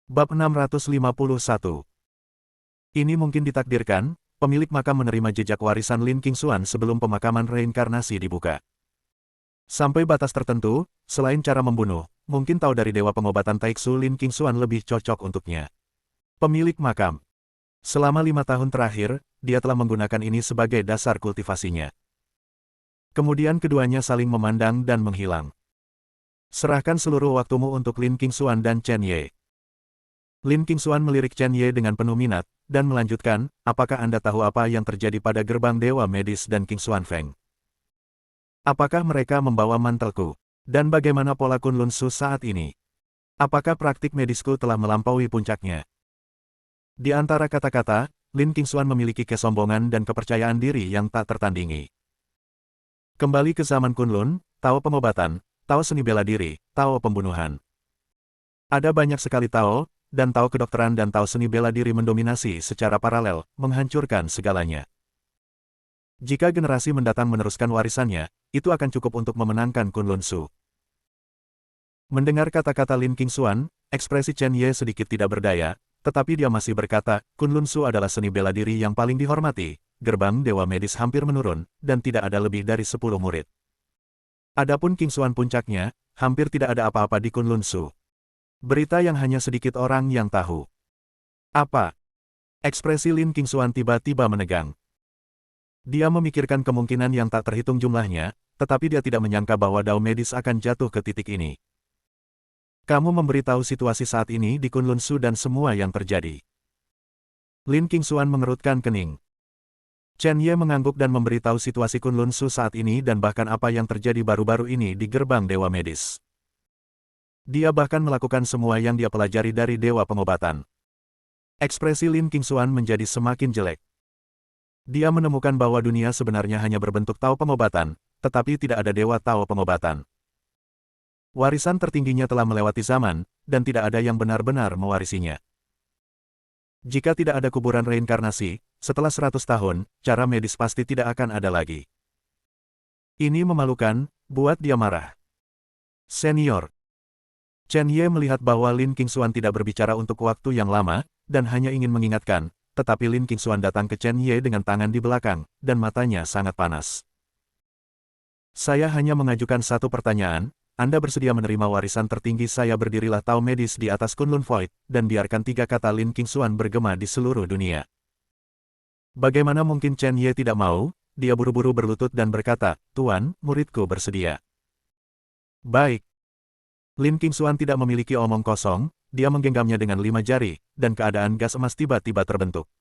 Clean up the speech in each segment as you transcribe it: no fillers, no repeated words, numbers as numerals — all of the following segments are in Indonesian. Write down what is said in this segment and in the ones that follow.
Bab 651. Ini mungkin ditakdirkan, pemilik makam menerima jejak warisan Lin Qingxuan sebelum pemakaman reinkarnasi dibuka. Sampai batas tertentu, selain cara membunuh, mungkin tahu dari dewa pengobatan Taixu Lin Qingxuan lebih cocok untuknya. Pemilik makam. Selama 5 tahun terakhir, dia telah menggunakan ini sebagai dasar kultivasinya. Kemudian keduanya saling memandang dan menghilang. Serahkan seluruh waktumu untuk Lin Qingxuan dan Chen Ye. Lin Qingxuan melirik Chen Ye dengan penuh minat, dan melanjutkan, apakah Anda tahu apa yang terjadi pada gerbang Dewa Medis dan Qingxuan Feng? Apakah mereka membawa mantelku? Dan bagaimana pola Kunlun Su saat ini? Apakah praktik medisku telah melampaui puncaknya? Di antara kata-kata, Lin Qingxuan memiliki kesombongan dan kepercayaan diri yang tak tertandingi. Kembali ke zaman Kunlun, Tao pengobatan, Tao seni bela diri, Tao pembunuhan. Ada banyak sekali Tao, dan Tao kedokteran dan Tao seni bela diri mendominasi secara paralel, menghancurkan segalanya. Jika generasi mendatang meneruskan warisannya, itu akan cukup untuk memenangkan Kunlun Su. Mendengar kata-kata Lin Qingxuan, ekspresi Chen Ye sedikit tidak berdaya, tetapi dia masih berkata, Kunlun Su adalah seni bela diri yang paling dihormati, gerbang Dewa Medis hampir menurun, dan tidak ada lebih dari 10 murid. Adapun Qingxuan puncaknya, hampir tidak ada apa-apa di Kunlun Su. Berita yang hanya sedikit orang yang tahu. Apa? Ekspresi Lin Qingxuan tiba-tiba menegang. Dia memikirkan kemungkinan yang tak terhitung jumlahnya, tetapi dia tidak menyangka bahwa Dao Medis akan jatuh ke titik ini. Kamu memberitahu situasi saat ini di Kunlun Su dan semua yang terjadi. Lin Qingxuan mengerutkan kening. Chen Ye mengangguk dan memberitahu situasi Kunlun Su saat ini dan bahkan apa yang terjadi baru-baru ini di gerbang Dewa Medis. Dia bahkan melakukan semua yang dia pelajari dari Dewa Pengobatan. Ekspresi Lin Qingxuan menjadi semakin jelek. Dia menemukan bahwa dunia sebenarnya hanya berbentuk Tao pengobatan, tetapi tidak ada Dewa Tao pengobatan. Warisan tertingginya telah melewati zaman, dan tidak ada yang benar-benar mewarisinya. Jika tidak ada kuburan reinkarnasi, setelah 100 tahun, cara medis pasti tidak akan ada lagi. Ini memalukan, buat dia marah. Senior. Chen Ye melihat bahwa Lin Qingxuan tidak berbicara untuk waktu yang lama, dan hanya ingin mengingatkan, tetapi Lin Qingxuan datang ke Chen Ye dengan tangan di belakang, dan matanya sangat panas. Saya hanya mengajukan satu pertanyaan, Anda bersedia menerima warisan tertinggi saya berdirilah Tao Medis di atas Kunlun Void, dan biarkan 3 kata Lin Qingxuan bergema di seluruh dunia. Bagaimana mungkin Chen Ye tidak mau? Dia buru-buru berlutut dan berkata, Tuan, muridku bersedia. Baik. Lin Qingxuan tidak memiliki omong kosong, dia menggenggamnya dengan 5 jari, dan keadaan gas emas tiba-tiba terbentuk.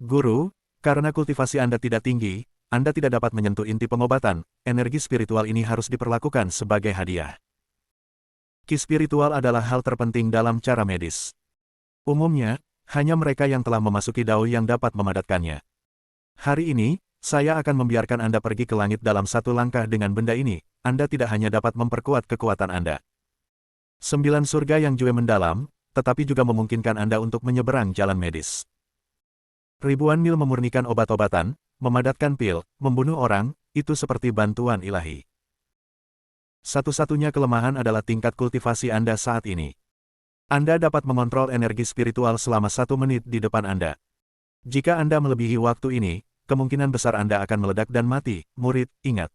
Guru, karena kultivasi Anda tidak tinggi, Anda tidak dapat menyentuh inti pengobatan, energi spiritual ini harus diperlakukan sebagai hadiah. Ki spiritual adalah hal terpenting dalam cara medis. Umumnya, hanya mereka yang telah memasuki Dao yang dapat memadatkannya. Hari ini, saya akan membiarkan Anda pergi ke langit dalam satu langkah dengan benda ini, Anda tidak hanya dapat memperkuat kekuatan Anda. 9 surga yang jue mendalam, tetapi juga memungkinkan Anda untuk menyeberang jalan medis. Ribuan mil memurnikan obat-obatan, memadatkan pil, membunuh orang, itu seperti bantuan ilahi. Satu-satunya kelemahan adalah tingkat kultivasi Anda saat ini. Anda dapat mengontrol energi spiritual selama 1 menit di depan Anda. Jika Anda melebihi waktu ini, kemungkinan besar Anda akan meledak dan mati, murid, ingat.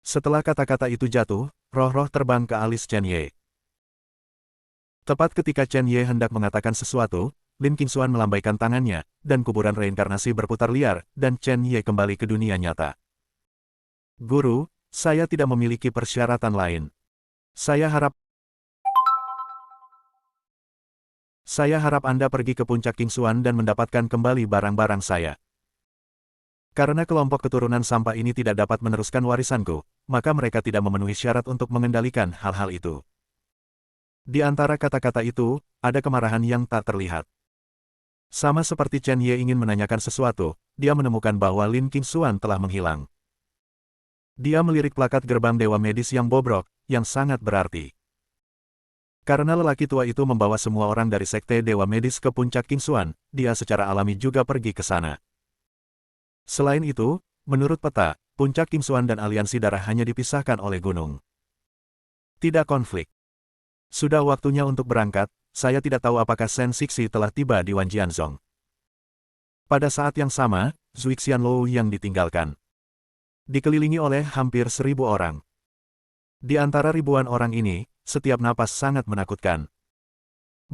Setelah kata-kata itu jatuh, roh-roh terbang ke alis Chen Ye. Tepat ketika Chen Ye hendak mengatakan sesuatu, Lin Qingxuan melambaikan tangannya, dan kuburan reinkarnasi berputar liar, dan Chen Ye kembali ke dunia nyata. Guru, saya tidak memiliki persyaratan lain. Saya harap Anda pergi ke puncak Qingxuan dan mendapatkan kembali barang-barang saya. Karena kelompok keturunan sampah ini tidak dapat meneruskan warisanku, maka mereka tidak memenuhi syarat untuk mengendalikan hal-hal itu. Di antara kata-kata itu, ada kemarahan yang tak terlihat. Sama seperti Chen Ye ingin menanyakan sesuatu, dia menemukan bahwa Lin Qingxuan telah menghilang. Dia melirik plakat gerbang Dewa Medis yang bobrok, yang sangat berarti. Karena lelaki tua itu membawa semua orang dari sekte Dewa Medis ke puncak Qingxuan, dia secara alami juga pergi ke sana. Selain itu, menurut peta, puncak Qingxuan dan aliansi darah hanya dipisahkan oleh gunung. Tidak konflik. Sudah waktunya untuk berangkat, saya tidak tahu apakah Shen Sixi telah tiba di Wanjianzong. Pada saat yang sama, Zui Xianlou yang ditinggalkan. Dikelilingi oleh hampir 1.000 orang. Di antara ribuan orang ini, setiap napas sangat menakutkan.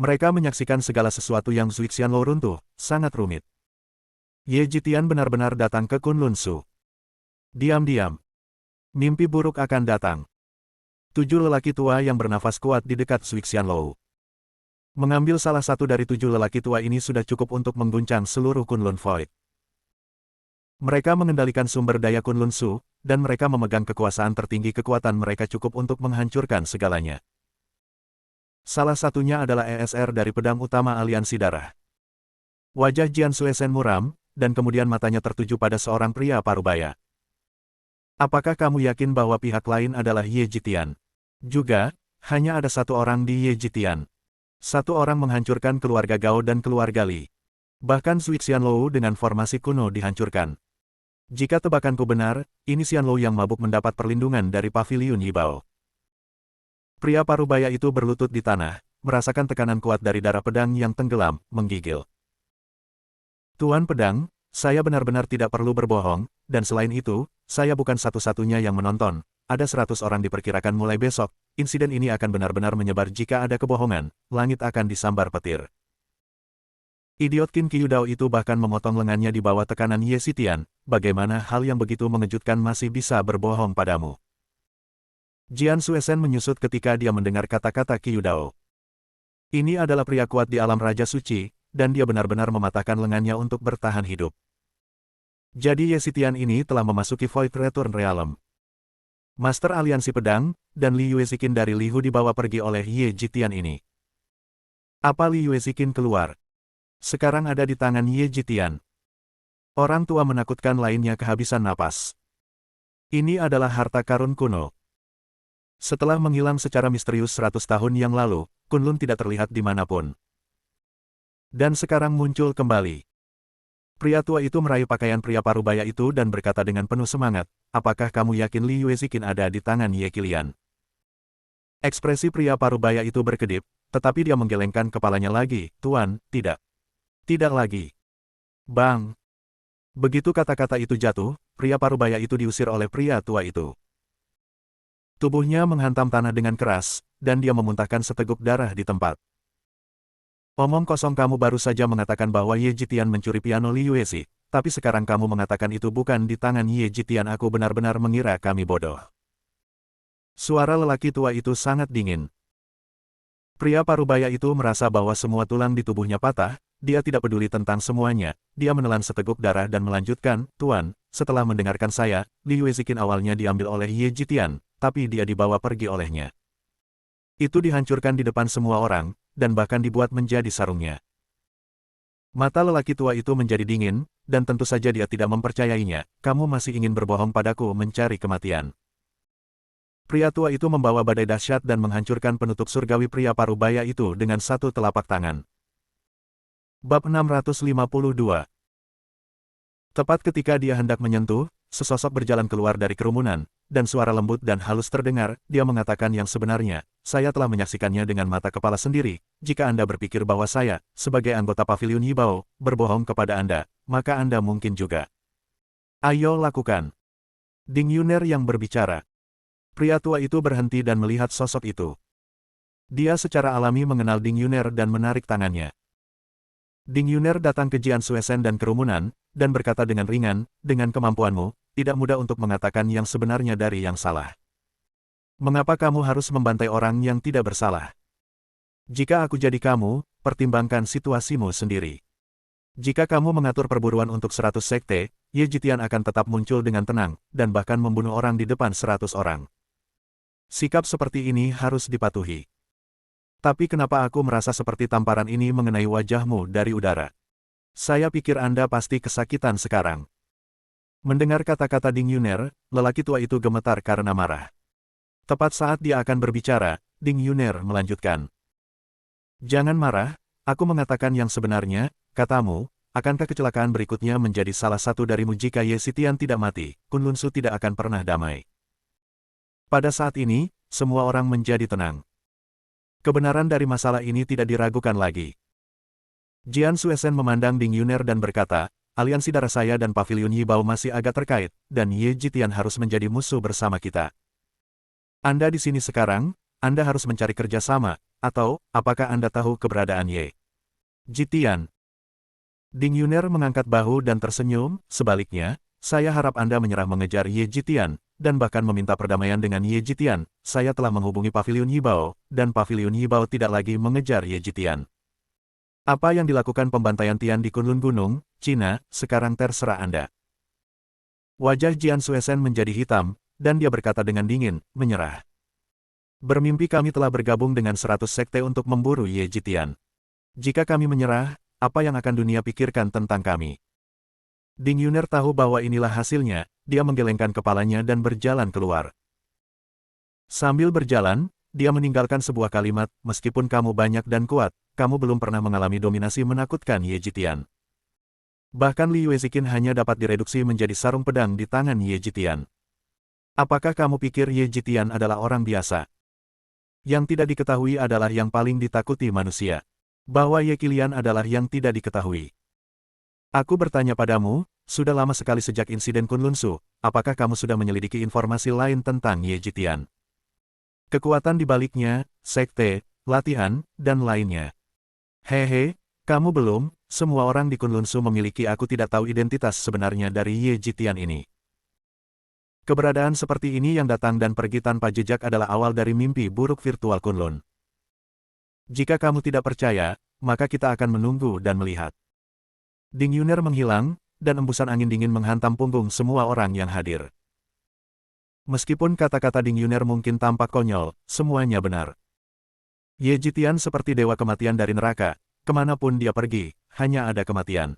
Mereka menyaksikan segala sesuatu yang Zui Xianlou runtuh, sangat rumit. Ye Jitian benar-benar datang ke Kunlun Su. Diam-diam. Mimpi buruk akan datang. 7 lelaki tua yang bernafas kuat di dekat Zui Xianlou. Mengambil salah satu dari 7 lelaki tua ini sudah cukup untuk mengguncang seluruh Kunlun Void. Mereka mengendalikan sumber daya Kunlun Su, dan mereka memegang kekuasaan tertinggi. Kekuatan mereka cukup untuk menghancurkan segalanya. Salah satunya adalah ESR dari pedang utama aliansi darah. Wajah Jian Suesen muram, dan kemudian matanya tertuju pada seorang pria parubaya. Apakah kamu yakin bahwa pihak lain adalah Ye Jitian? Juga, hanya ada satu orang di Ye Jitian. Satu orang menghancurkan keluarga Gao dan keluarga Li. Bahkan Zui Xianlou dengan formasi kuno dihancurkan. Jika tebakanku benar, ini Xianlou yang mabuk mendapat perlindungan dari paviliun Yibao. Pria parubaya itu berlutut di tanah, merasakan tekanan kuat dari darah pedang yang tenggelam, menggigil. Tuan Pedang, saya benar-benar tidak perlu berbohong, dan selain itu, saya bukan satu-satunya yang menonton. Ada 100 orang diperkirakan mulai besok, insiden ini akan benar-benar menyebar. Jika ada kebohongan, langit akan disambar petir. Idiot Qin Kyudao itu bahkan memotong lengannya di bawah tekanan Ye Xitian. Bagaimana hal yang begitu mengejutkan masih bisa berbohong padamu? Jian Suesen menyusut ketika dia mendengar kata-kata Kyudao. Ini adalah pria kuat di alam Raja Suci, dan dia benar-benar mematahkan lengannya untuk bertahan hidup. Jadi Ye Xitian ini telah memasuki Void Return Realm. Master Aliansi Pedang, dan Li Yuezikin dari Lihu dibawa pergi oleh Ye Jitian ini. Apa Li Yuezikin keluar? Sekarang ada di tangan Ye Jitian. Orang tua menakutkan lainnya kehabisan napas. Ini adalah harta karun kuno. Setelah menghilang secara misterius 100 tahun yang lalu, Kunlun tidak terlihat dimanapun. Dan sekarang muncul kembali. Pria tua itu meraih pakaian pria parubaya itu dan berkata dengan penuh semangat, apakah kamu yakin Li Yuezikin ada di tangan Ye Qilian? Ekspresi pria parubaya itu berkedip, tetapi dia menggelengkan kepalanya lagi, Tuan, tidak. Tidak lagi. Bang! Begitu kata-kata itu jatuh, pria parubaya itu diusir oleh pria tua itu. Tubuhnya menghantam tanah dengan keras, dan dia memuntahkan seteguk darah di tempat. Omong kosong, kamu baru saja mengatakan bahwa Ye Jitian mencuri piano Li Yuezi, tapi sekarang kamu mengatakan itu bukan di tangan Ye Jitian. Aku benar-benar mengira kami bodoh. Suara lelaki tua itu sangat dingin. Pria parubaya itu merasa bahwa semua tulang di tubuhnya patah, dia tidak peduli tentang semuanya, dia menelan seteguk darah dan melanjutkan, Tuan, setelah mendengarkan saya, Li Yuezikin awalnya diambil oleh Ye Jitian, tapi dia dibawa pergi olehnya. Itu dihancurkan di depan semua orang, dan bahkan dibuat menjadi sarungnya. Mata lelaki tua itu menjadi dingin, dan tentu saja dia tidak mempercayainya. Kamu masih ingin berbohong padaku mencari kematian. Pria tua itu membawa badai dahsyat dan menghancurkan penutup surgawi pria parubaya itu dengan satu telapak tangan. Bab 652. Tepat ketika dia hendak menyentuh, sesosok berjalan keluar dari kerumunan, dan suara lembut dan halus terdengar. Dia mengatakan yang sebenarnya, saya telah menyaksikannya dengan mata kepala sendiri. Jika Anda berpikir bahwa saya, sebagai anggota Paviliun Yibao, berbohong kepada Anda, maka Anda mungkin juga. Ayo lakukan. Ding Yuner yang berbicara. Pria tua itu berhenti dan melihat sosok itu. Dia secara alami mengenal Ding Yuner dan menarik tangannya. Ding Yuner datang ke Jian Suesen dan kerumunan, dan berkata dengan ringan, dengan kemampuanmu, tidak mudah untuk mengatakan yang sebenarnya dari yang salah. Mengapa kamu harus membantai orang yang tidak bersalah? Jika aku jadi kamu, pertimbangkan situasimu sendiri. Jika kamu mengatur perburuan untuk 100 sekte, Ye Jitian akan tetap muncul dengan tenang, dan bahkan membunuh orang di depan 100 orang. Sikap seperti ini harus dipatuhi. Tapi kenapa aku merasa seperti tamparan ini mengenai wajahmu dari udara? Saya pikir Anda pasti kesakitan sekarang. Mendengar kata-kata Ding Yuner, lelaki tua itu gemetar karena marah. Tepat saat dia akan berbicara, Ding Yuner melanjutkan. Jangan marah, aku mengatakan yang sebenarnya, katamu, akankah kecelakaan berikutnya menjadi salah satu darimu? Jika Ye Xitian tidak mati, Kunlun Su tidak akan pernah damai. Pada saat ini, semua orang menjadi tenang. Kebenaran dari masalah ini tidak diragukan lagi. Jian Suesen memandang Ding Yuner dan berkata, aliansi darah saya dan Pavilion Yibao masih agak terkait, dan Ye Jitian harus menjadi musuh bersama kita. Anda di sini sekarang, Anda harus mencari kerjasama, atau, apakah Anda tahu keberadaan Ye Jitian? Ding Yuner mengangkat bahu dan tersenyum, sebaliknya, saya harap Anda menyerah mengejar Ye Jitian, dan bahkan meminta perdamaian dengan Ye Jitian. Saya telah menghubungi Pavilion Yibao, dan Pavilion Yibao tidak lagi mengejar Ye Jitian. Apa yang dilakukan pembantaian Tian di Kunlun Gunung, Cina, sekarang terserah Anda. Wajah Jian Suesen menjadi hitam, dan dia berkata dengan dingin, menyerah. Bermimpi kami telah bergabung dengan 100 sekte untuk memburu Ye Jitian. Jika kami menyerah, apa yang akan dunia pikirkan tentang kami? Ding Yuner tahu bahwa inilah hasilnya, dia menggelengkan kepalanya dan berjalan keluar. Sambil berjalan, dia meninggalkan sebuah kalimat, meskipun kamu banyak dan kuat, kamu belum pernah mengalami dominasi menakutkan Ye Jitian. Bahkan Li Yuezikin hanya dapat direduksi menjadi sarung pedang di tangan Ye Jitian. Apakah kamu pikir Ye Jitian adalah orang biasa? Yang tidak diketahui adalah yang paling ditakuti manusia. Bahwa Ye Qilian adalah yang tidak diketahui. Aku bertanya padamu, sudah lama sekali sejak insiden Kunlun Su, apakah kamu sudah menyelidiki informasi lain tentang Ye Jitian? Kekuatan di baliknya, sekte, latihan, dan lainnya. Hehe, kamu belum, semua orang di Kunlun Su memiliki aku tidak tahu identitas sebenarnya dari Ye Jitian ini. Keberadaan seperti ini yang datang dan pergi tanpa jejak adalah awal dari mimpi buruk virtual Kunlun. Jika kamu tidak percaya, maka kita akan menunggu dan melihat. Ding Yuner menghilang, dan embusan angin dingin menghantam punggung semua orang yang hadir. Meskipun kata-kata Ding Yuner mungkin tampak konyol, semuanya benar. Ye Jitian seperti dewa kematian dari neraka, kemanapun dia pergi, hanya ada kematian.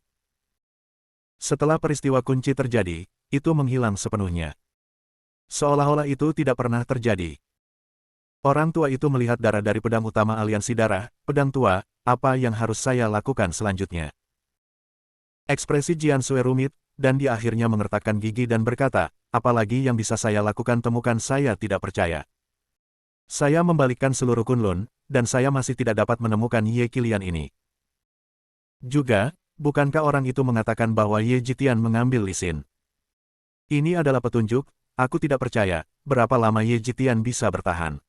Setelah peristiwa kunci terjadi, itu menghilang sepenuhnya. Seolah-olah itu tidak pernah terjadi. Orang tua itu melihat darah dari pedang utama aliansi darah, pedang tua, apa yang harus saya lakukan selanjutnya? Ekspresi Jian Sue rumit, dan dia akhirnya mengertakkan gigi dan berkata, apalagi yang bisa saya lakukan temukan saya tidak percaya. Saya membalikkan seluruh Kunlun, dan saya masih tidak dapat menemukan Ye Qilian ini. Juga, bukankah orang itu mengatakan bahwa Ye Jitian mengambil lisin? Ini adalah petunjuk, aku tidak percaya, berapa lama Ye Jitian bisa bertahan.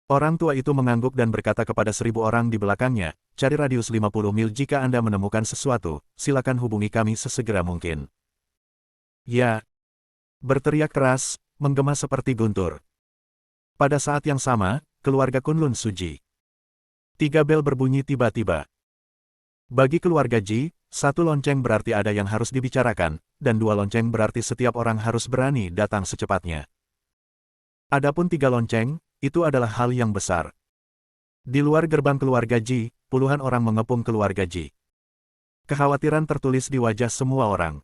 Orang tua itu mengangguk dan berkata kepada 1000 orang di belakangnya, cari radius 50 mil jika Anda menemukan sesuatu, silakan hubungi kami sesegera mungkin. Ya. Berteriak keras, menggema seperti guntur. Pada saat yang sama, keluarga Kunlun Suji. 3 bel berbunyi tiba-tiba. Bagi keluarga Ji, 1 lonceng berarti ada yang harus dibicarakan, dan 2 lonceng berarti setiap orang harus berani datang secepatnya. Adapun 3 lonceng, itu adalah hal yang besar. Di luar gerbang keluarga Ji, puluhan orang mengepung keluarga Ji. Kekhawatiran tertulis di wajah semua orang.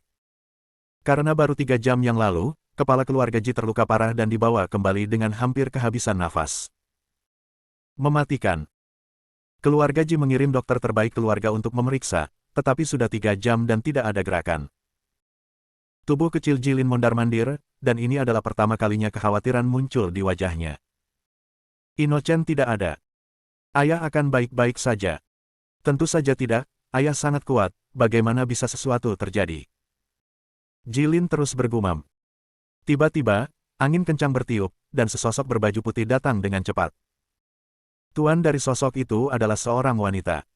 Karena baru 3 jam yang lalu, kepala keluarga Ji terluka parah dan dibawa kembali dengan hampir kehabisan nafas. Mematikan. Keluarga Ji mengirim dokter terbaik keluarga untuk memeriksa, tetapi sudah 3 jam dan tidak ada gerakan. Tubuh kecil Jilin mondar-mandir, dan ini adalah pertama kalinya kekhawatiran muncul di wajahnya. Inochen tidak ada. Ayah akan baik-baik saja. Tentu saja tidak, ayah sangat kuat, bagaimana bisa sesuatu terjadi? Jilin terus bergumam. Tiba-tiba, angin kencang bertiup, dan sesosok berbaju putih datang dengan cepat. Tuan dari sosok itu adalah seorang wanita.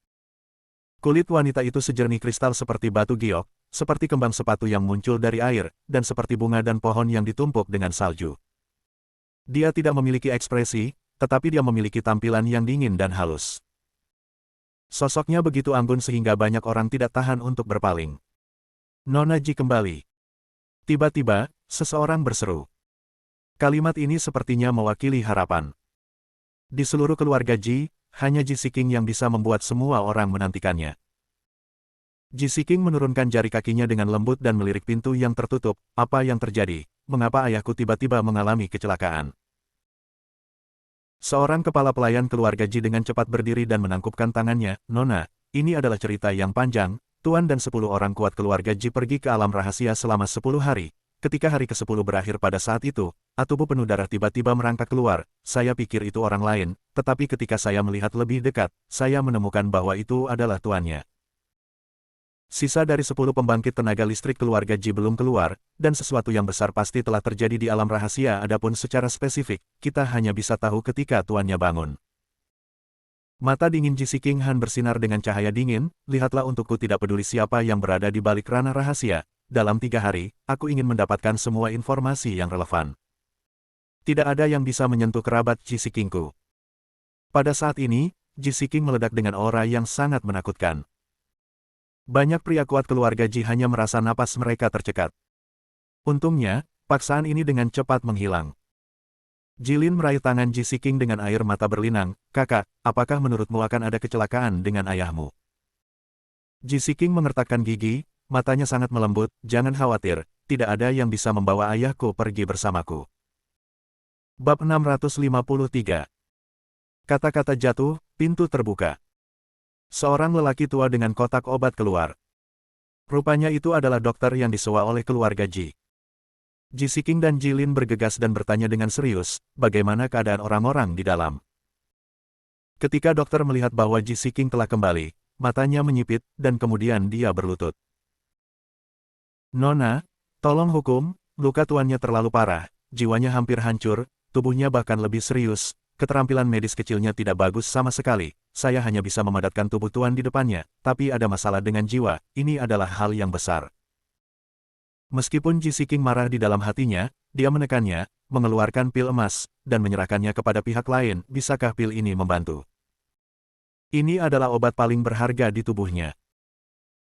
Kulit wanita itu sejernih kristal seperti batu giok, seperti kembang sepatu yang muncul dari air, dan seperti bunga dan pohon yang ditumpuk dengan salju. Dia tidak memiliki ekspresi, tetapi dia memiliki tampilan yang dingin dan halus. Sosoknya begitu anggun sehingga banyak orang tidak tahan untuk berpaling. Nona Ji kembali. Tiba-tiba, seseorang berseru. Kalimat ini sepertinya mewakili harapan. Di seluruh keluarga Ji, hanya Ji Siking yang bisa membuat semua orang menantikannya. Ji Siking menurunkan jari kakinya dengan lembut dan melirik pintu yang tertutup. Apa yang terjadi? Mengapa ayahku tiba-tiba mengalami kecelakaan? Seorang kepala pelayan keluarga Ji dengan cepat berdiri dan menangkupkan tangannya, Nona, ini adalah cerita yang panjang, Tuan dan 10 orang kuat keluarga Ji pergi ke alam rahasia selama 10 hari, ketika hari ke-10 berakhir pada saat itu, tubuh penuh darah tiba-tiba merangkak keluar. Saya pikir itu orang lain, tetapi ketika saya melihat lebih dekat, saya menemukan bahwa itu adalah tuannya. Sisa dari 10 pembangkit tenaga listrik keluarga Ji belum keluar, dan sesuatu yang besar pasti telah terjadi di alam rahasia. Adapun secara spesifik, kita hanya bisa tahu ketika tuannya bangun. Mata dingin Ji King Han bersinar dengan cahaya dingin. Lihatlah, untukku tidak peduli siapa yang berada di balik ranah rahasia. Dalam 3 hari, aku ingin mendapatkan semua informasi yang relevan. Tidak ada yang bisa menyentuh kerabat Ji Kingku. Pada saat ini, Ji King meledak dengan aura yang sangat menakutkan. Banyak pria kuat keluarga Ji hanya merasa napas mereka tercekat. Untungnya, paksaan ini dengan cepat menghilang. Jilin meraih tangan Ji King dengan air mata berlinang. Kakak, apakah menurutmu akan ada kecelakaan dengan ayahmu? Ji King mengertakkan gigi. Matanya sangat melembut. Jangan khawatir, tidak ada yang bisa membawa ayahku pergi bersamaku. Bab 653. Kata-kata jatuh, pintu terbuka. Seorang lelaki tua dengan kotak obat keluar. Rupanya itu adalah dokter yang disewa oleh keluarga Ji. Ji King dan Jilin bergegas dan bertanya dengan serius, bagaimana keadaan orang-orang di dalam. Ketika dokter melihat bahwa Ji King telah kembali, matanya menyipit, dan kemudian dia berlutut. Nona, tolong hukum, luka tuannya terlalu parah, jiwanya hampir hancur, tubuhnya bahkan lebih serius, keterampilan medis kecilnya tidak bagus sama sekali, saya hanya bisa memadatkan tubuh tuan di depannya, tapi ada masalah dengan jiwa, ini adalah hal yang besar. Meskipun Ji King marah di dalam hatinya, dia menekannya, mengeluarkan pil emas, dan menyerahkannya kepada pihak lain. Bisakah pil ini membantu? Ini adalah obat paling berharga di tubuhnya.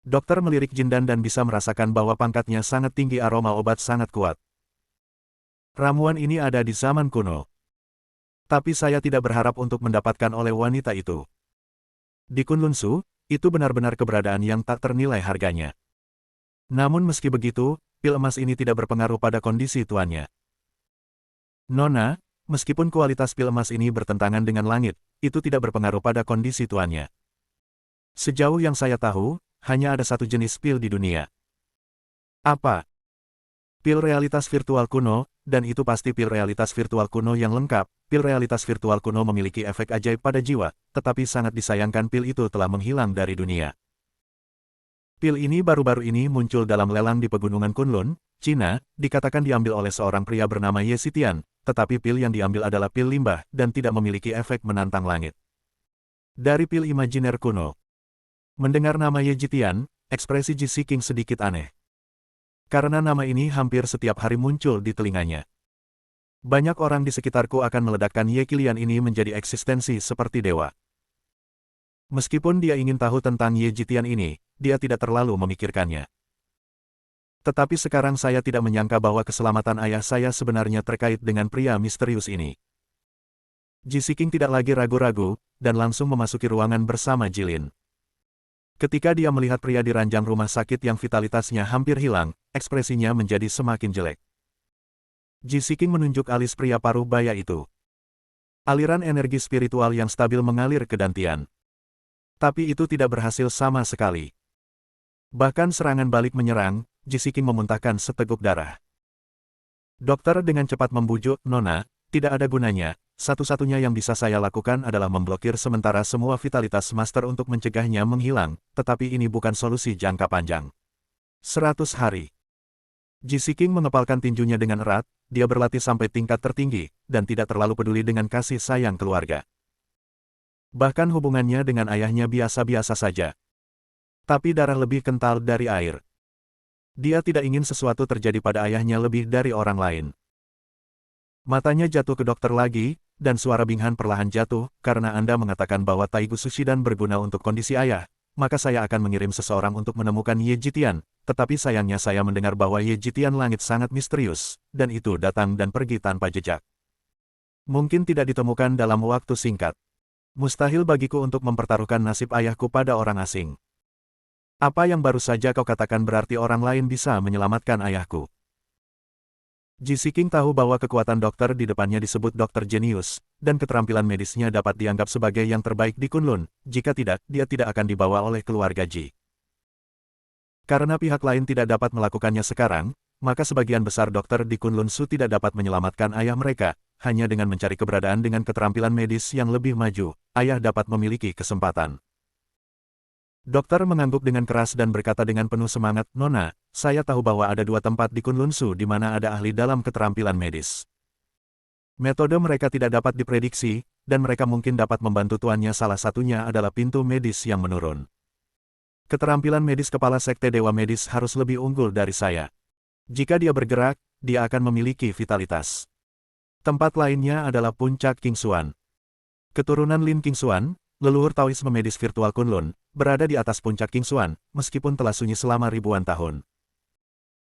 Dokter melirik Jindan dan bisa merasakan bahwa pangkatnya sangat tinggi, aroma obat sangat kuat. Ramuan ini ada di zaman kuno. Tapi saya tidak berharap untuk mendapatkan oleh wanita itu. Di Kunlun Su, itu benar-benar keberadaan yang tak ternilai harganya. Namun meski begitu, pil emas ini tidak berpengaruh pada kondisi tuannya. Nona, meskipun kualitas pil emas ini bertentangan dengan langit, itu tidak berpengaruh pada kondisi tuannya. Sejauh yang saya tahu, hanya ada satu jenis pil di dunia. Apa? Pil realitas virtual kuno, dan itu pasti pil realitas virtual kuno yang lengkap. Pil realitas virtual kuno memiliki efek ajaib pada jiwa, tetapi sangat disayangkan pil itu telah menghilang dari dunia. Pil ini baru-baru ini muncul dalam lelang di pegunungan Kunlun, Cina, dikatakan diambil oleh seorang pria bernama Ye Xitian, tetapi pil yang diambil adalah pil limbah dan tidak memiliki efek menantang langit. Dari pil imajiner kuno. Mendengar nama Ye Xitian, ekspresi Ji King sedikit aneh. Karena nama ini hampir setiap hari muncul di telinganya. Banyak orang di sekitarku akan meledakkan Ye Xitian ini menjadi eksistensi seperti dewa. Meskipun dia ingin tahu tentang Ye Xitian ini, dia tidak terlalu memikirkannya. Tetapi sekarang saya tidak menyangka bahwa keselamatan ayah saya sebenarnya terkait dengan pria misterius ini. Ji King tidak lagi ragu-ragu, dan langsung memasuki ruangan bersama Jilin. Ketika dia melihat pria di ranjang rumah sakit yang vitalitasnya hampir hilang, ekspresinya menjadi semakin jelek. Ji King menunjuk alis pria paruh baya itu. Aliran energi spiritual yang stabil mengalir ke dantian. Tapi itu tidak berhasil sama sekali. Bahkan serangan balik menyerang, Ji King memuntahkan seteguk darah. Dokter dengan cepat membujuk, Nona, tidak ada gunanya. Satu-satunya yang bisa saya lakukan adalah memblokir sementara semua vitalitas master untuk mencegahnya menghilang, tetapi ini bukan solusi jangka panjang. 100 hari. Ji King mengepalkan tinjunya dengan erat, dia berlatih sampai tingkat tertinggi, dan tidak terlalu peduli dengan kasih sayang keluarga. Bahkan hubungannya dengan ayahnya biasa-biasa saja. Tapi darah lebih kental dari air. Dia tidak ingin sesuatu terjadi pada ayahnya lebih dari orang lain. Matanya jatuh ke dokter lagi, dan suara Binghan perlahan jatuh, karena Anda mengatakan bahwa Taigu Sushidan berguna untuk kondisi ayah, maka saya akan mengirim seseorang untuk menemukan Ye Xitian, tetapi sayangnya saya mendengar bahwa Ye Xitian langit sangat misterius, dan itu datang dan pergi tanpa jejak. Mungkin tidak ditemukan dalam waktu singkat. Mustahil bagiku untuk mempertaruhkan nasib ayahku pada orang asing. Apa yang baru saja kau katakan berarti orang lain bisa menyelamatkan ayahku. Ji King tahu bahwa kekuatan dokter di depannya disebut dokter jenius, dan keterampilan medisnya dapat dianggap sebagai yang terbaik di Kunlun, jika tidak, dia tidak akan dibawa oleh keluarga Ji. Karena pihak lain tidak dapat melakukannya sekarang, maka sebagian besar dokter di Kunlun Su tidak dapat menyelamatkan ayah mereka. Hanya dengan mencari keberadaan dengan keterampilan medis yang lebih maju, ayah dapat memiliki kesempatan. Dokter mengangguk dengan keras dan berkata dengan penuh semangat, "Nona, saya tahu bahwa ada 2 tempat di Kunlun Su di mana ada ahli dalam keterampilan medis. Metode mereka tidak dapat diprediksi, dan mereka mungkin dapat membantu tuannya. Salah satunya adalah pintu medis yang menurun. Keterampilan medis kepala sekte Dewa Medis harus lebih unggul dari saya. Jika dia bergerak, dia akan memiliki vitalitas." Tempat lainnya adalah Puncak Kingsuan. Keturunan Lin Kingsuan, leluhur Taoisme medis virtual Kunlun, berada di atas Puncak Kingsuan, meskipun telah sunyi selama ribuan tahun.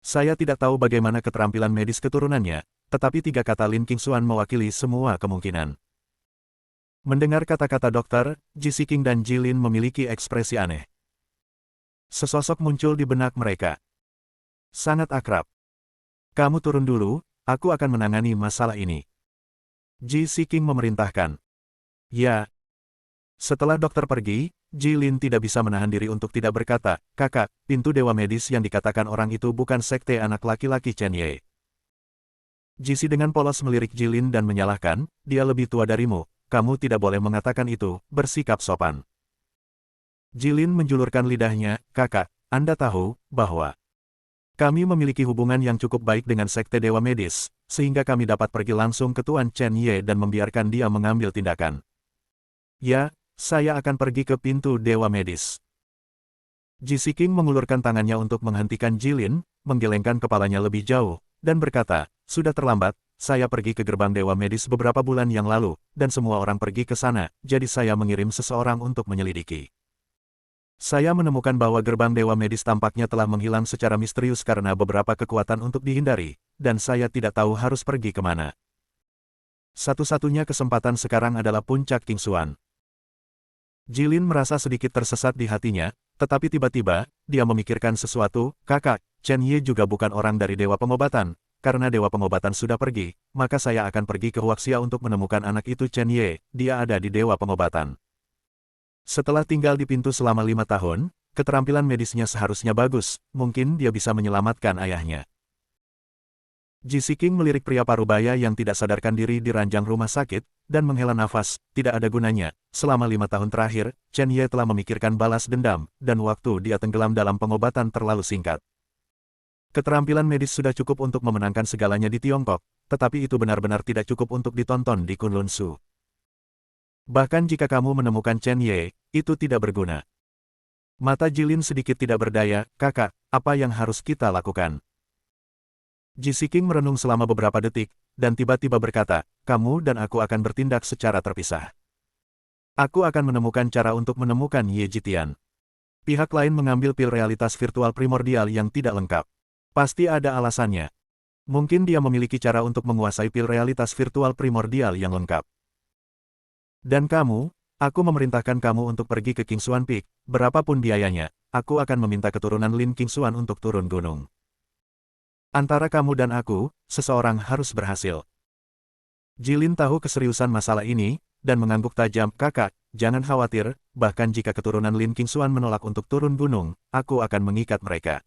Saya tidak tahu bagaimana keterampilan medis keturunannya, tetapi 3 kata Lin Kingsuan mewakili semua kemungkinan. Mendengar kata-kata dokter, Ji Siking dan Jilin memiliki ekspresi aneh. Sesosok muncul di benak mereka. Sangat akrab. "Kamu turun dulu, aku akan menangani masalah ini." Ji Siking memerintahkan. "Ya." Setelah dokter pergi, Jilin tidak bisa menahan diri untuk tidak berkata, "Kakak, pintu dewa medis yang dikatakan orang itu bukan sekte anak laki-laki Chen Ye." Jisi dengan polos melirik Jilin dan menyalahkan, "Dia lebih tua darimu, kamu tidak boleh mengatakan itu, bersikap sopan." Jilin menjulurkan lidahnya, "Kakak, Anda tahu bahwa kami memiliki hubungan yang cukup baik dengan sekte dewa medis, sehingga kami dapat pergi langsung ke Tuan Chen Ye dan membiarkan dia mengambil tindakan." "Ya, saya akan pergi ke pintu dewa medis." Ji Siking mengulurkan tangannya untuk menghentikan Jilin, menggelengkan kepalanya lebih jauh, dan berkata, "Sudah terlambat, saya pergi ke gerbang dewa medis beberapa bulan yang lalu, dan semua orang pergi ke sana, jadi saya mengirim seseorang untuk menyelidiki. Saya menemukan bahwa gerbang dewa medis tampaknya telah menghilang secara misterius karena beberapa kekuatan untuk dihindari, dan saya tidak tahu harus pergi kemana. Satu-satunya kesempatan sekarang adalah Puncak Kingsuan." Jilin merasa sedikit tersesat di hatinya, tetapi tiba-tiba, dia memikirkan sesuatu, "Kakak, Chen Ye juga bukan orang dari Dewa Pengobatan. Karena Dewa Pengobatan sudah pergi, maka saya akan pergi ke Huaxia untuk menemukan anak itu Chen Ye, dia ada di Dewa Pengobatan. Setelah tinggal di pintu selama 5 tahun, keterampilan medisnya seharusnya bagus, mungkin dia bisa menyelamatkan ayahnya." Ji Siking melirik pria parubaya yang tidak sadarkan diri di ranjang rumah sakit, dan menghela nafas, "Tidak ada gunanya, selama 5 tahun terakhir, Chen Ye telah memikirkan balas dendam, dan waktu dia tenggelam dalam pengobatan terlalu singkat. Keterampilan medis sudah cukup untuk memenangkan segalanya di Tiongkok, tetapi itu benar-benar tidak cukup untuk ditonton di Kunlun Su. Bahkan jika kamu menemukan Chen Ye, itu tidak berguna." Mata Jilin sedikit tidak berdaya, "Kakak, apa yang harus kita lakukan?" Ji Siking merenung selama beberapa detik, dan tiba-tiba berkata, "Kamu dan aku akan bertindak secara terpisah. Aku akan menemukan cara untuk menemukan Ye Jitian. Pihak lain mengambil pil realitas virtual primordial yang tidak lengkap. Pasti ada alasannya. Mungkin dia memiliki cara untuk menguasai pil realitas virtual primordial yang lengkap. Dan kamu, aku memerintahkan kamu untuk pergi ke Kingsuan Peak, berapapun biayanya, aku akan meminta keturunan Lin Kingsuan untuk turun gunung. Antara kamu dan aku, seseorang harus berhasil." Jilin tahu keseriusan masalah ini, dan mengangguk tajam, "Kakak, jangan khawatir, bahkan jika keturunan Lin Kingsuan menolak untuk turun gunung, aku akan mengikat mereka."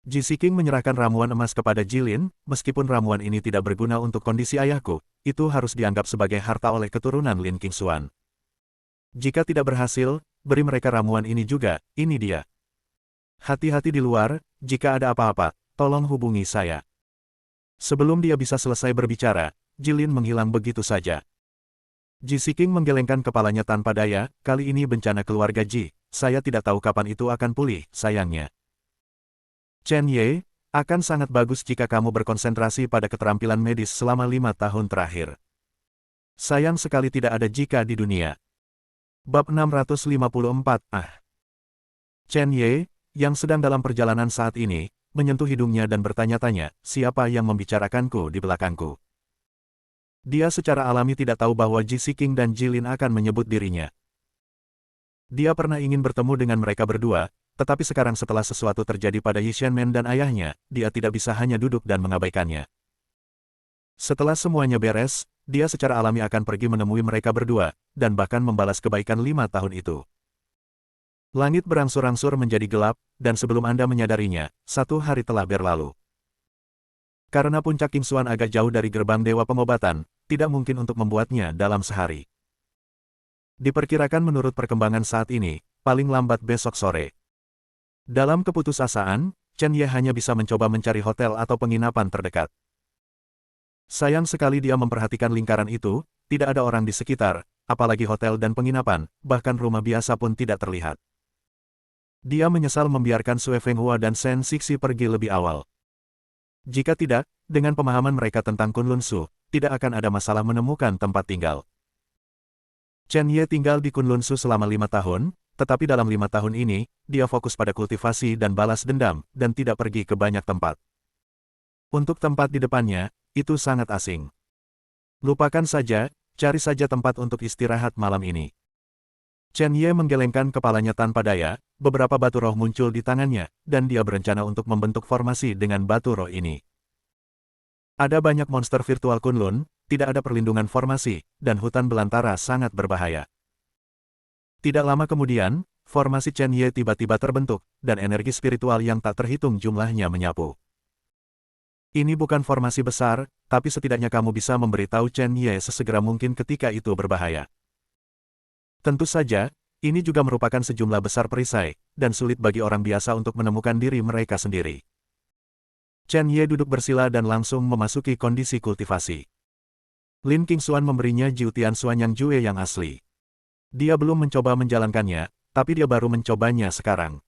Ji Siking menyerahkan ramuan emas kepada Jilin, "Meskipun ramuan ini tidak berguna untuk kondisi ayahku, itu harus dianggap sebagai harta oleh keturunan Lin Kingsuan. Jika tidak berhasil, beri mereka ramuan ini juga, ini dia. Hati-hati di luar, jika ada apa-apa, tolong hubungi saya." Sebelum dia bisa selesai berbicara, Jilin menghilang begitu saja. Ji Siking menggelengkan kepalanya tanpa daya, "Kali ini bencana keluarga Ji, saya tidak tahu kapan itu akan pulih, sayangnya. Chen Ye, akan sangat bagus jika kamu berkonsentrasi pada keterampilan medis selama 5 tahun terakhir. Sayang sekali tidak ada jika di dunia." Bab 654, Chen Ye, yang sedang dalam perjalanan saat ini, menyentuh hidungnya dan bertanya-tanya, "Siapa yang membicarakanku di belakangku?" Dia secara alami tidak tahu bahwa Ji Siking dan Jilin akan menyebut dirinya. Dia pernah ingin bertemu dengan mereka berdua, tetapi sekarang setelah sesuatu terjadi pada Yi Shenmen dan ayahnya, dia tidak bisa hanya duduk dan mengabaikannya. Setelah semuanya beres, dia secara alami akan pergi menemui mereka berdua, dan bahkan membalas kebaikan 5 tahun itu. Langit berangsur-angsur menjadi gelap, dan sebelum Anda menyadarinya, 1 hari telah berlalu. Karena puncak Kingsuan agak jauh dari gerbang Dewa Pengobatan, tidak mungkin untuk membuatnya dalam sehari. Diperkirakan menurut perkembangan saat ini, paling lambat besok sore. Dalam keputusasaan, Chen Ye hanya bisa mencoba mencari hotel atau penginapan terdekat. Sayang sekali dia memperhatikan lingkaran itu, tidak ada orang di sekitar, apalagi hotel dan penginapan, bahkan rumah biasa pun tidak terlihat. Dia menyesal membiarkan Sue Fenghua dan Shen Sixi pergi lebih awal. Jika tidak, dengan pemahaman mereka tentang Kunlun Su, tidak akan ada masalah menemukan tempat tinggal. Chen Ye tinggal di Kunlun Su selama 5 tahun, tetapi dalam 5 tahun ini, dia fokus pada kultivasi dan balas dendam, dan tidak pergi ke banyak tempat. Untuk tempat di depannya, itu sangat asing. Lupakan saja, cari saja tempat untuk istirahat malam ini. Chen Ye menggelengkan kepalanya tanpa daya, beberapa batu roh muncul di tangannya, dan dia berencana untuk membentuk formasi dengan batu roh ini. Ada banyak monster virtual Kunlun, tidak ada perlindungan formasi, dan hutan belantara sangat berbahaya. Tidak lama kemudian, formasi Chen Ye tiba-tiba terbentuk, dan energi spiritual yang tak terhitung jumlahnya menyapu. Ini bukan formasi besar, tapi setidaknya kamu bisa memberitahu Chen Ye sesegera mungkin ketika itu berbahaya. Tentu saja, ini juga merupakan sejumlah besar perisai, dan sulit bagi orang biasa untuk menemukan diri mereka sendiri. Chen Ye duduk bersila dan langsung memasuki kondisi kultivasi. Lin Qingxuan memberinya Jiutian Suanyang Jue yang asli. Dia belum mencoba menjalankannya, tapi dia baru mencobanya sekarang.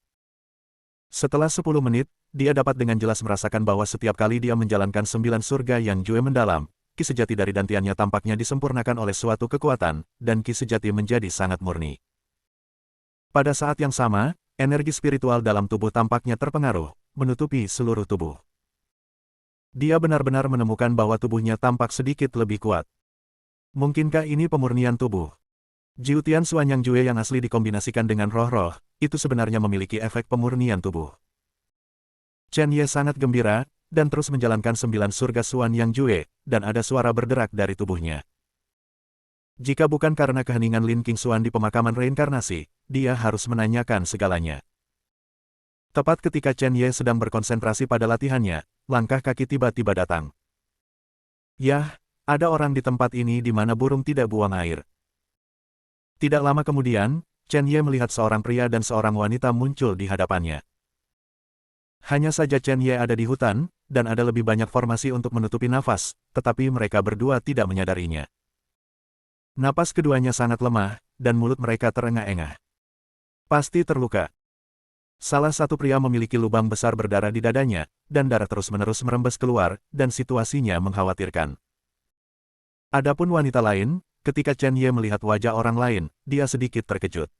Setelah 10 menit, dia dapat dengan jelas merasakan bahwa setiap kali dia menjalankan 9 surga yang Jue mendalam, ki sejati dari dantiannya tampaknya disempurnakan oleh suatu kekuatan, dan ki sejati menjadi sangat murni. Pada saat yang sama, energi spiritual dalam tubuh tampaknya terpengaruh, menutupi seluruh tubuh. Dia benar-benar menemukan bahwa tubuhnya tampak sedikit lebih kuat. Mungkinkah ini pemurnian tubuh? Jiutian Suanyang Jue yang asli dikombinasikan dengan roh-roh, itu sebenarnya memiliki efek pemurnian tubuh. Chen Ye sangat gembira, dan terus menjalankan 9 surga Suanyang Jue, dan ada suara berderak dari tubuhnya. Jika bukan karena keheningan Lin Qingxuan di pemakaman reinkarnasi, dia harus menanyakan segalanya. Tepat ketika Chen Ye sedang berkonsentrasi pada latihannya, langkah kaki tiba-tiba datang. Yah, ada orang di tempat ini di mana burung tidak buang air. Tidak lama kemudian, Chen Ye melihat seorang pria dan seorang wanita muncul di hadapannya. Hanya saja Chen Ye ada di hutan, dan ada lebih banyak formasi untuk menutupi nafas, tetapi mereka berdua tidak menyadarinya. Napas keduanya sangat lemah, dan mulut mereka terengah-engah. Pasti terluka. Salah satu pria memiliki lubang besar berdarah di dadanya, dan darah terus-menerus merembes keluar, dan situasinya mengkhawatirkan. Adapun wanita lain, ketika Chen Ye melihat wajah orang lain, dia sedikit terkejut.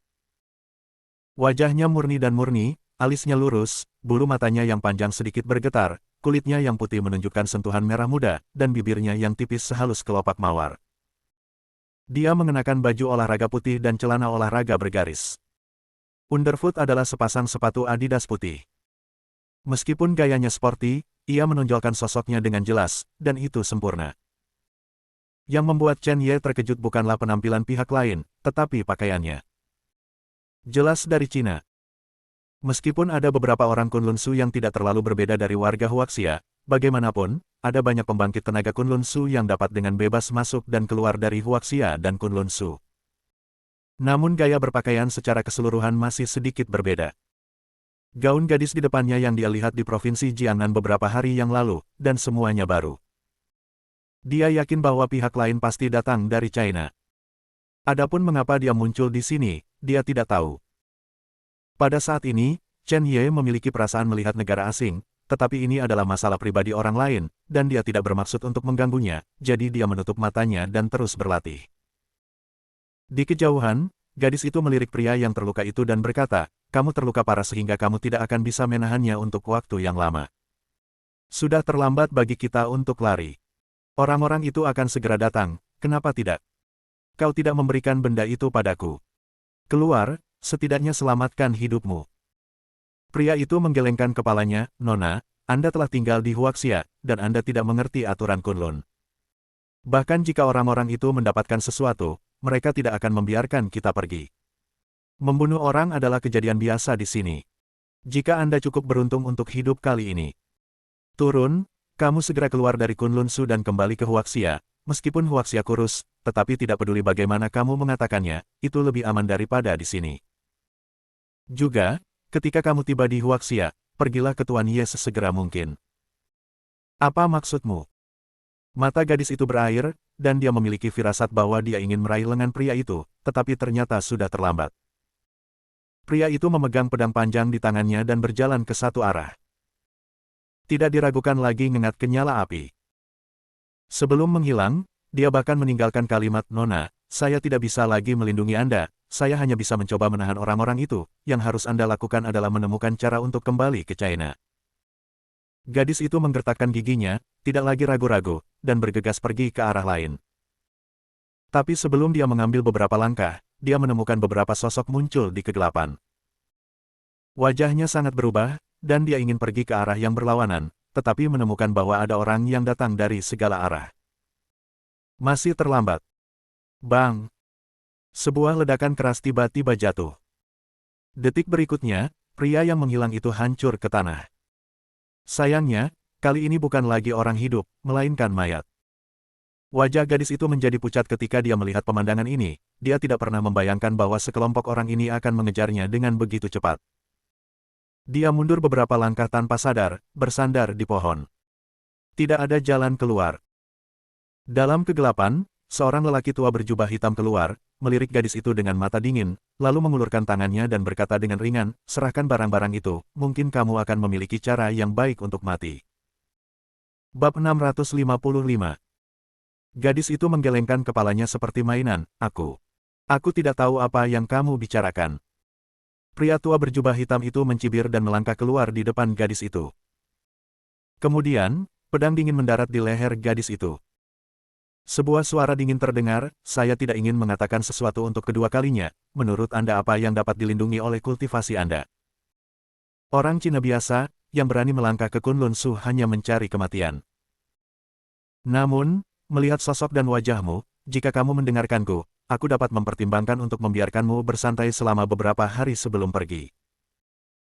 Wajahnya murni dan murni, alisnya lurus, bulu matanya yang panjang sedikit bergetar, kulitnya yang putih menunjukkan sentuhan merah muda, dan bibirnya yang tipis sehalus kelopak mawar. Dia mengenakan baju olahraga putih dan celana olahraga bergaris. Underfoot adalah sepasang sepatu Adidas putih. Meskipun gayanya sporty, ia menonjolkan sosoknya dengan jelas, dan itu sempurna. Yang membuat Chen Ye terkejut bukanlah penampilan pihak lain, tetapi pakaiannya. Jelas dari Cina. Meskipun ada beberapa orang Kunlun Su yang tidak terlalu berbeda dari warga Huaxia, bagaimanapun, ada banyak pembangkit tenaga Kunlun Su yang dapat dengan bebas masuk dan keluar dari Huaxia dan Kunlun Su. Namun gaya berpakaian secara keseluruhan masih sedikit berbeda. Gaun gadis di depannya yang dia lihat di Provinsi Jiangnan beberapa hari yang lalu, dan semuanya baru. Dia yakin bahwa pihak lain pasti datang dari China. Adapun mengapa dia muncul di sini, dia tidak tahu. Pada saat ini, Chen Ye memiliki perasaan melihat negara asing, tetapi ini adalah masalah pribadi orang lain, dan dia tidak bermaksud untuk mengganggunya, jadi dia menutup matanya dan terus berlatih. Di kejauhan, gadis itu melirik pria yang terluka itu dan berkata, "Kamu terluka parah sehingga kamu tidak akan bisa menahannya untuk waktu yang lama. Sudah terlambat bagi kita untuk lari. Orang-orang itu akan segera datang, kenapa tidak? Kau tidak memberikan benda itu padaku. Keluar, setidaknya selamatkan hidupmu." Pria itu menggelengkan kepalanya, "Nona, Anda telah tinggal di Huaxia, dan Anda tidak mengerti aturan Kunlun. Bahkan jika orang-orang itu mendapatkan sesuatu, mereka tidak akan membiarkan kita pergi." Membunuh orang adalah kejadian biasa di sini. Jika Anda cukup beruntung untuk hidup kali ini. Turun, kamu segera keluar dari Kunlun Su dan kembali ke Huaxia. Meskipun Huaxia kurus, tetapi tidak peduli bagaimana kamu mengatakannya, itu lebih aman daripada di sini. Juga, ketika kamu tiba di Huaxia, pergilah ke Tuan Ye sesegera mungkin. Apa maksudmu? Mata gadis itu berair, dan dia memiliki firasat bahwa dia ingin meraih lengan pria itu, tetapi ternyata sudah terlambat. Pria itu memegang pedang panjang di tangannya dan berjalan ke satu arah. Tidak diragukan lagi ngengat ke nyala api. Sebelum menghilang, dia bahkan meninggalkan kalimat, "Nona, saya tidak bisa lagi melindungi Anda, saya hanya bisa mencoba menahan orang-orang itu, yang harus Anda lakukan adalah menemukan cara untuk kembali ke China." Gadis itu menggertakkan giginya, tidak lagi ragu-ragu, dan bergegas pergi ke arah lain. Tapi sebelum dia mengambil beberapa langkah, dia menemukan beberapa sosok muncul di kegelapan. Wajahnya sangat berubah, dan dia ingin pergi ke arah yang berlawanan, tetapi menemukan bahwa ada orang yang datang dari segala arah. Masih terlambat. Bang! Sebuah ledakan keras tiba-tiba jatuh. Detik berikutnya, pria yang menghilang itu hancur ke tanah. Sayangnya, kali ini bukan lagi orang hidup, melainkan mayat. Wajah gadis itu menjadi pucat ketika dia melihat pemandangan ini, dia tidak pernah membayangkan bahwa sekelompok orang ini akan mengejarnya dengan begitu cepat. Dia mundur beberapa langkah tanpa sadar, bersandar di pohon. Tidak ada jalan keluar. Dalam kegelapan, seorang lelaki tua berjubah hitam keluar, melirik gadis itu dengan mata dingin, lalu mengulurkan tangannya dan berkata dengan ringan, "Serahkan barang-barang itu, mungkin kamu akan memiliki cara yang baik untuk mati." Bab 655. Gadis itu menggelengkan kepalanya seperti mainan, Aku tidak tahu apa yang kamu bicarakan." Pria tua berjubah hitam itu mencibir dan melangkah keluar di depan gadis itu. Kemudian, pedang dingin mendarat di leher gadis itu. Sebuah suara dingin terdengar, "Saya tidak ingin mengatakan sesuatu untuk kedua kalinya, menurut Anda apa yang dapat dilindungi oleh kultivasi Anda?" Orang Cina biasa, yang berani melangkah ke Kunlun Su hanya mencari kematian. Namun, melihat sosok dan wajahmu, jika kamu mendengarkanku, aku dapat mempertimbangkan untuk membiarkanmu bersantai selama beberapa hari sebelum pergi.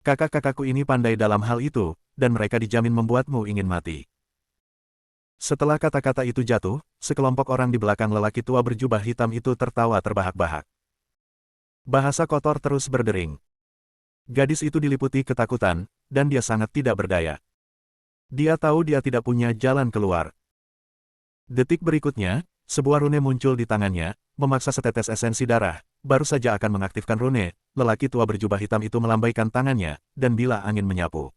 Kakak-kakakku ini pandai dalam hal itu, dan mereka dijamin membuatmu ingin mati. Setelah kata-kata itu jatuh, sekelompok orang di belakang lelaki tua berjubah hitam itu tertawa terbahak-bahak. Bahasa kotor terus berdering. Gadis itu diliputi ketakutan, dan dia sangat tidak berdaya. Dia tahu dia tidak punya jalan keluar. Detik berikutnya, sebuah rune muncul di tangannya, memaksa setetes esensi darah, baru saja akan mengaktifkan rune, lelaki tua berjubah hitam itu melambaikan tangannya, dan bila angin menyapu.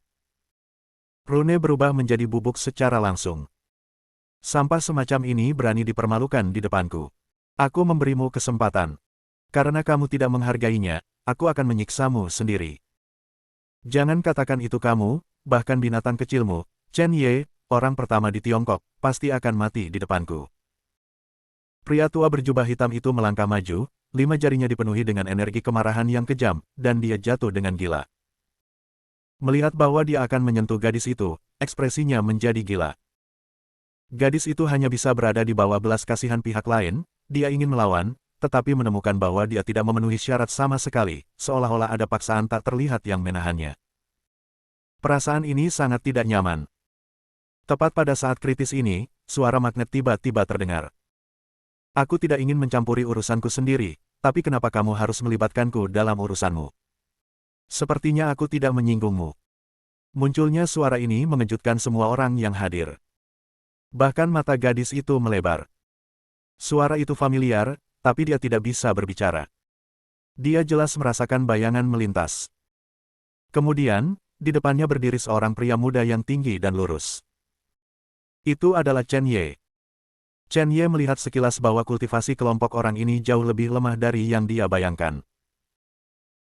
Rune berubah menjadi bubuk secara langsung. Sampah semacam ini berani dipermalukan di depanku. Aku memberimu kesempatan. Karena kamu tidak menghargainya, aku akan menyiksamu sendiri. Jangan katakan itu kamu, bahkan binatang kecilmu, Chen Ye, orang pertama di Tiongkok, pasti akan mati di depanku. Pria tua berjubah hitam itu melangkah maju, 5 jarinya dipenuhi dengan energi kemarahan yang kejam, dan dia jatuh dengan gila. Melihat bahwa dia akan menyentuh gadis itu, ekspresinya menjadi gila. Gadis itu hanya bisa berada di bawah belas kasihan pihak lain, dia ingin melawan, tetapi menemukan bahwa dia tidak memenuhi syarat sama sekali, seolah-olah ada paksaan tak terlihat yang menahannya. Perasaan ini sangat tidak nyaman. Tepat pada saat kritis ini, suara magnet tiba-tiba terdengar. "Aku tidak ingin mencampuri urusanku sendiri, tapi kenapa kamu harus melibatkanku dalam urusanmu? Sepertinya aku tidak menyinggungmu." Munculnya suara ini mengejutkan semua orang yang hadir. Bahkan mata gadis itu melebar. Suara itu familiar, tapi dia tidak bisa berbicara. Dia jelas merasakan bayangan melintas. Kemudian, di depannya berdiri seorang pria muda yang tinggi dan lurus. Itu adalah Chen Ye. Chen Ye melihat sekilas bahwa kultivasi kelompok orang ini jauh lebih lemah dari yang dia bayangkan.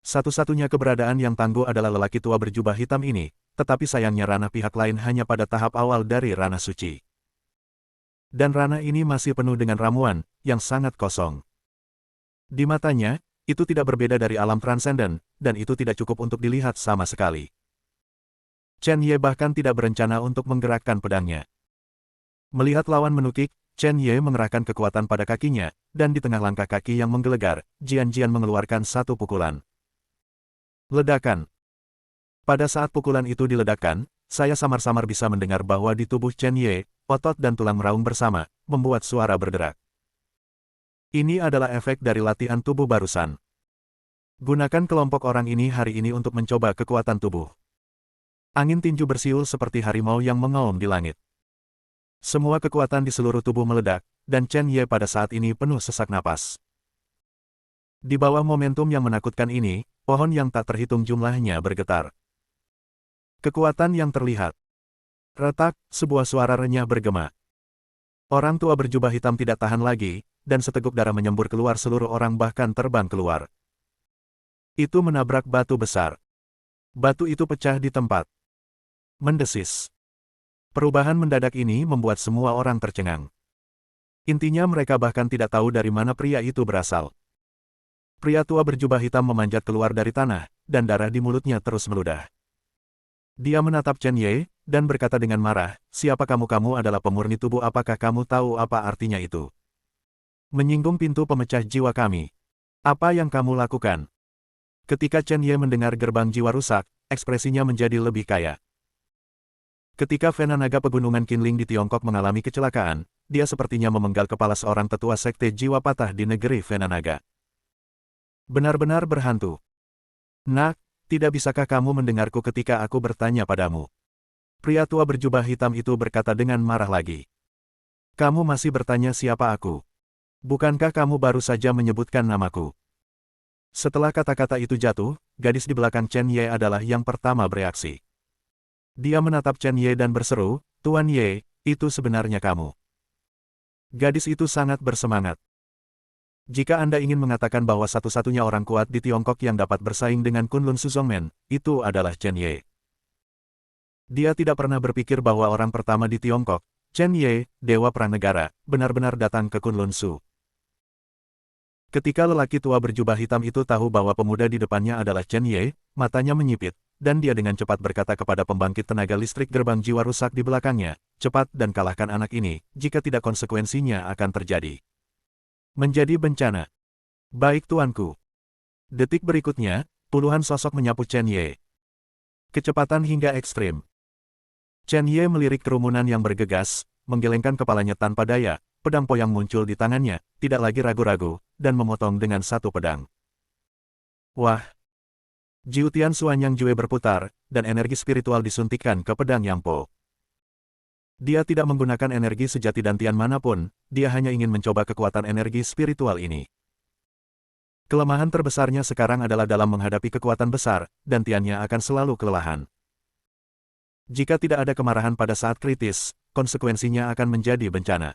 Satu-satunya keberadaan yang tangguh adalah lelaki tua berjubah hitam ini, tetapi sayangnya ranah pihak lain hanya pada tahap awal dari ranah suci. Dan ranah ini masih penuh dengan ramuan, yang sangat kosong. Di matanya, itu tidak berbeda dari alam transenden, dan itu tidak cukup untuk dilihat sama sekali. Chen Ye bahkan tidak berencana untuk menggerakkan pedangnya. Melihat lawan menukik, Chen Ye mengerahkan kekuatan pada kakinya, dan di tengah langkah kaki yang menggelegar, Jian Jian mengeluarkan satu pukulan. Ledakan. Pada saat pukulan itu diledakkan, saya samar-samar bisa mendengar bahwa di tubuh Chen Ye, otot dan tulang meraung bersama, membuat suara berderak. Ini adalah efek dari latihan tubuh barusan. Gunakan kelompok orang ini hari ini untuk mencoba kekuatan tubuh. Angin tinju bersiul seperti harimau yang mengaum di langit. Semua kekuatan di seluruh tubuh meledak, dan Chen Ye pada saat ini penuh sesak napas. Di bawah momentum yang menakutkan ini, pohon yang tak terhitung jumlahnya bergetar. Kekuatan yang terlihat. Retak, sebuah suara renyah bergema. Orang tua berjubah hitam tidak tahan lagi, dan seteguk darah menyembur keluar seluruh orang bahkan terbang keluar. Itu menabrak batu besar. Batu itu pecah di tempat. Mendesis. Perubahan mendadak ini membuat semua orang tercengang. Intinya mereka bahkan tidak tahu dari mana pria itu berasal. Pria tua berjubah hitam memanjat keluar dari tanah, dan darah di mulutnya terus meludah. Dia menatap Chen Ye, dan berkata dengan marah, "Siapa kamu? Kamu adalah pemurni tubuh. Apakah kamu tahu apa artinya itu? Menyinggung pintu pemecah jiwa kami. Apa yang kamu lakukan?" Ketika Chen Ye mendengar gerbang jiwa rusak, ekspresinya menjadi lebih kaya. Ketika Vena Naga Pegunungan Qinling di Tiongkok mengalami kecelakaan, dia sepertinya memenggal kepala seorang tetua sekte jiwa patah di negeri Vena Naga. Benar-benar berhantu. Nak, tidak bisakah kamu mendengarku ketika aku bertanya padamu? Pria tua berjubah hitam itu berkata dengan marah lagi. Kamu masih bertanya siapa aku? Bukankah kamu baru saja menyebutkan namaku? Setelah kata-kata itu jatuh, gadis di belakang Chen Ye adalah yang pertama bereaksi. Dia menatap Chen Ye dan berseru, "Tuan Ye, itu sebenarnya kamu." Gadis itu sangat bersemangat. Jika Anda ingin mengatakan bahwa satu-satunya orang kuat di Tiongkok yang dapat bersaing dengan Kunlun Suzongmen, itu adalah Chen Ye. Dia tidak pernah berpikir bahwa orang pertama di Tiongkok, Chen Ye, Dewa Perang Negara, benar-benar datang ke Kunlun Su. Ketika lelaki tua berjubah hitam itu tahu bahwa pemuda di depannya adalah Chen Ye, matanya menyipit, dan dia dengan cepat berkata kepada pembangkit tenaga listrik gerbang jiwa rusak di belakangnya, "Cepat dan kalahkan anak ini, jika tidak konsekuensinya akan terjadi." Menjadi bencana. Baik tuanku. Detik berikutnya, puluhan sosok menyapu Chen Ye. Kecepatan hingga ekstrim. Chen Ye melirik kerumunan yang bergegas, menggelengkan kepalanya tanpa daya, pedang poyang muncul di tangannya, tidak lagi ragu-ragu, dan memotong dengan satu pedang. Wah! Jiutian Suanyang Jue berputar, dan energi spiritual disuntikkan ke pedang Yang Po. Dia tidak menggunakan energi sejati dan tian manapun, dia hanya ingin mencoba kekuatan energi spiritual ini. Kelemahan terbesarnya sekarang adalah dalam menghadapi kekuatan besar, dan tiannya akan selalu kelelahan. Jika tidak ada kemarahan pada saat kritis, konsekuensinya akan menjadi bencana.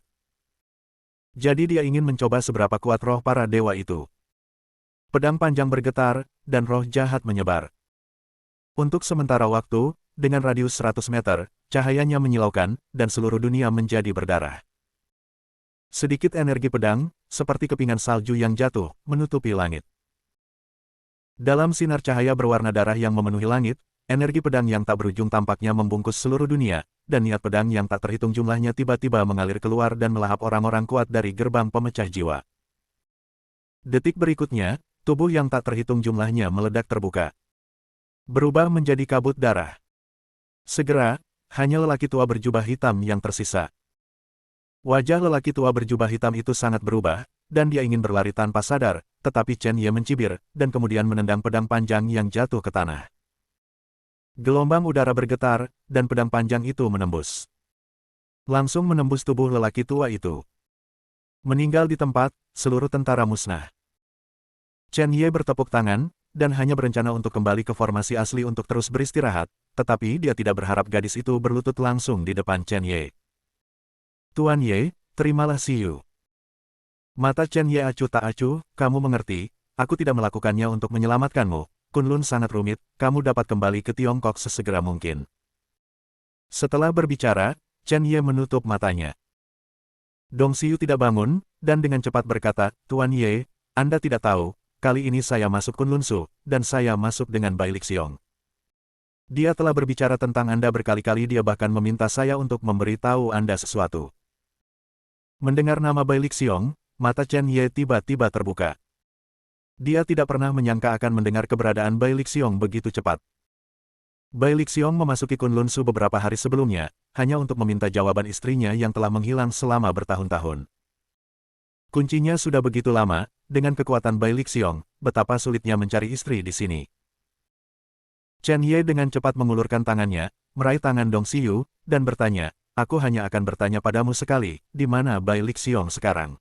Jadi dia ingin mencoba seberapa kuat roh para dewa itu. Pedang panjang bergetar, dan roh jahat menyebar. Untuk sementara waktu, dengan radius 100 meter, cahayanya menyilaukan, dan seluruh dunia menjadi berdarah. Sedikit energi pedang, seperti kepingan salju yang jatuh, menutupi langit. Dalam sinar cahaya berwarna darah yang memenuhi langit, energi pedang yang tak berujung tampaknya membungkus seluruh dunia, dan niat pedang yang tak terhitung jumlahnya tiba-tiba mengalir keluar dan melahap orang-orang kuat dari gerbang pemecah jiwa. Detik berikutnya, tubuh yang tak terhitung jumlahnya meledak terbuka. Berubah menjadi kabut darah. Segera, hanya lelaki tua berjubah hitam yang tersisa. Wajah lelaki tua berjubah hitam itu sangat berubah, dan dia ingin berlari tanpa sadar, tetapi Chen Ye mencibir, dan kemudian menendang pedang panjang yang jatuh ke tanah. Gelombang udara bergetar, dan pedang panjang itu menembus. Langsung menembus tubuh lelaki tua itu. Meninggal di tempat, seluruh tentara musnah. Chen Ye bertepuk tangan, dan hanya berencana untuk kembali ke formasi asli untuk terus beristirahat, tetapi dia tidak berharap gadis itu berlutut langsung di depan Chen Ye. Tuan Ye, terimalah Siyu. Mata Chen Ye acuh tak acuh, kamu mengerti, aku tidak melakukannya untuk menyelamatkanmu, Kunlun sangat rumit, kamu dapat kembali ke Tiongkok sesegera mungkin. Setelah berbicara, Chen Ye menutup matanya. Dong Siyu tidak bangun, dan dengan cepat berkata, Tuan Ye, Anda tidak tahu, kali ini saya masuk Kunlun Su, dan saya masuk dengan Bai Lixiong. Dia telah berbicara tentang Anda berkali-kali, dia bahkan meminta saya untuk memberitahu Anda sesuatu. Mendengar nama Bai Lixiong, mata Chen Ye tiba-tiba terbuka. Dia tidak pernah menyangka akan mendengar keberadaan Bai Lixiong begitu cepat. Bai Lixiong memasuki Kunlun Su beberapa hari sebelumnya, hanya untuk meminta jawaban istrinya yang telah menghilang selama bertahun-tahun. Kuncinya sudah begitu lama, dengan kekuatan Bai Lixiong, betapa sulitnya mencari istri di sini. Chen Ye dengan cepat mengulurkan tangannya, meraih tangan Dong Xiyu, dan bertanya, aku hanya akan bertanya padamu sekali, di mana Bai Lixiong sekarang?